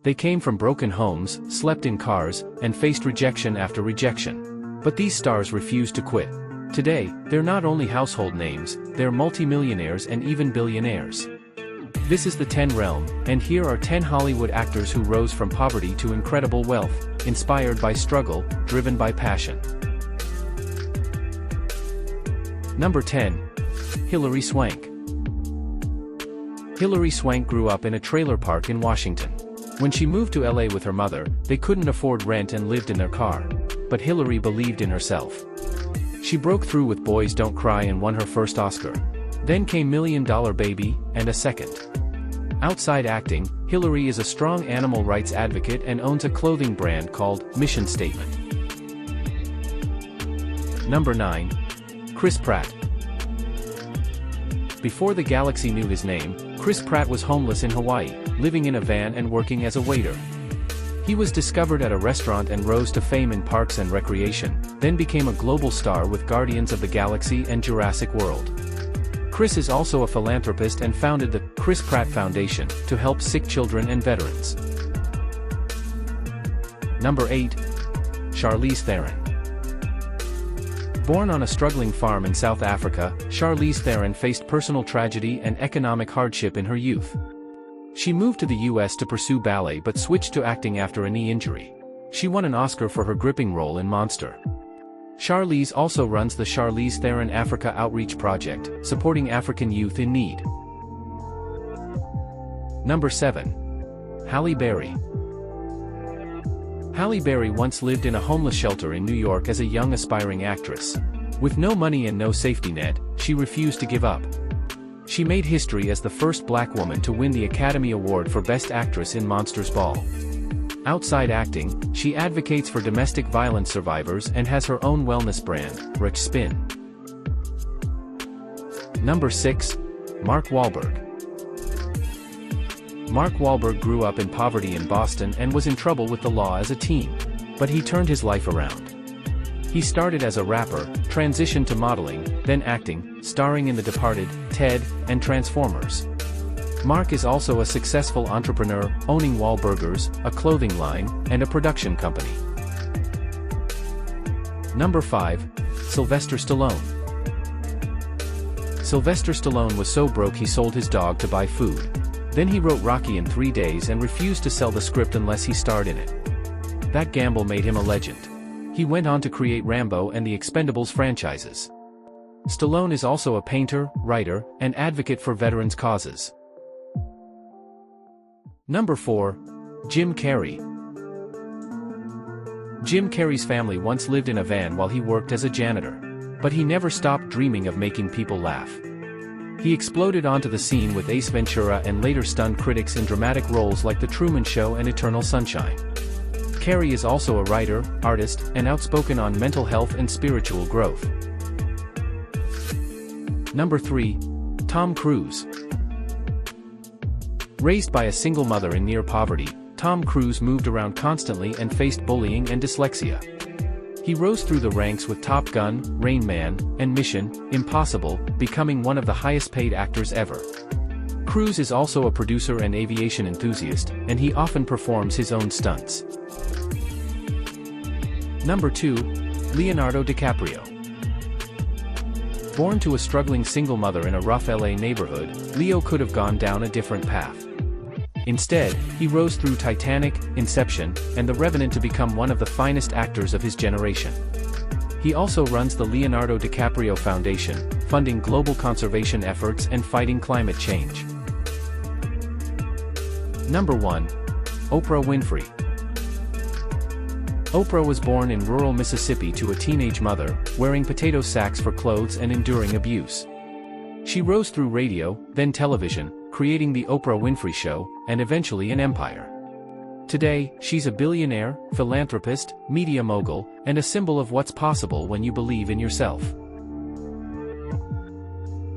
They came from broken homes, slept in cars, and faced rejection after rejection. But these stars refused to quit. Today, they're not only household names, they're multimillionaires and even billionaires. This is the 10 realm, and here are 10 Hollywood actors who rose from poverty to incredible wealth, inspired by struggle, driven by passion. Number 10. Hilary Swank. Hilary Swank grew up in a trailer park in Washington. When she moved to LA with her mother, they couldn't afford rent and lived in their car. But Hilary believed in herself. She broke through with Boys Don't Cry and won her first Oscar. Then came $1 Million Baby, and a second. Outside acting, Hilary is a strong animal rights advocate and owns a clothing brand called Mission Statement. Number 9. Chris Pratt. Before the galaxy knew his name, Chris Pratt was homeless in Hawaii, living in a van and working as a waiter. He was discovered at a restaurant and rose to fame in parks and recreation, then became a global star with Guardians of the Galaxy and Jurassic World. Chris is also a philanthropist and founded the Chris Pratt Foundation to help sick children and veterans. Number 8. Charlize Theron. Born on a struggling farm in South Africa, Charlize Theron faced personal tragedy and economic hardship in her youth. She moved to the US to pursue ballet but switched to acting after a knee injury. She won an Oscar for her gripping role in Monster. Charlize also runs the Charlize Theron Africa Outreach Project, supporting African youth in need. Number 7. Halle Berry. Halle Berry once lived in a homeless shelter in New York as a young aspiring actress. With no money and no safety net, she refused to give up. She made history as the first black woman to win the Academy Award for Best Actress in Monsters Ball. Outside acting, she advocates for domestic violence survivors and has her own wellness brand, Rich Spin. Number 6. Mark Wahlberg. Mark Wahlberg grew up in poverty in Boston and was in trouble with the law as a teen. But he turned his life around. He started as a rapper, transitioned to modeling, then acting, starring in The Departed, Ted, and Transformers. Mark is also a successful entrepreneur, owning Wahlburgers, a clothing line, and a production company. Number 5. Sylvester Stallone. Sylvester Stallone was so broke he sold his dog to buy food. Then he wrote Rocky in 3 days and refused to sell the script unless he starred in it. That gamble made him a legend. He went on to create Rambo and the Expendables franchises. Stallone is also a painter, writer, and advocate for veterans' causes. Number 4. Jim Carrey. Jim Carrey's family once lived in a van while he worked as a janitor. But he never stopped dreaming of making people laugh. He exploded onto the scene with Ace Ventura and later stunned critics in dramatic roles like The Truman Show and Eternal Sunshine. Carrey is also a writer, artist, and outspoken on mental health and spiritual growth. Number 3. Tom Cruise. Raised by a single mother in near poverty, Tom Cruise moved around constantly and faced bullying and dyslexia. He rose through the ranks with Top Gun, Rain Man, and Mission Impossible, becoming one of the highest-paid actors ever. Cruise is also a producer and aviation enthusiast, and he often performs his own stunts. Number 2. Leonardo DiCaprio. Born to a struggling single mother in a rough LA neighborhood, Leo could have gone down a different path. Instead, he rose through Titanic, Inception, and The Revenant to become one of the finest actors of his generation. He also runs the Leonardo DiCaprio Foundation, funding global conservation efforts and fighting climate change. Number 1. Oprah Winfrey. Oprah was born in rural Mississippi to a teenage mother, wearing potato sacks for clothes and enduring abuse. She rose through radio, then television, creating The Oprah Winfrey Show, and eventually an empire. Today, she's a billionaire, philanthropist, media mogul, and a symbol of what's possible when you believe in yourself.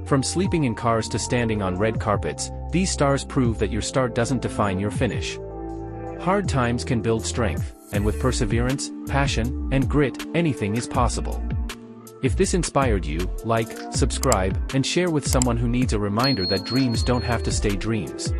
From sleeping in cars to standing on red carpets, these stars prove that your start doesn't define your finish. Hard times can build strength, and with perseverance, passion, and grit, anything is possible. If this inspired you, like, subscribe, and share with someone who needs a reminder that dreams don't have to stay dreams.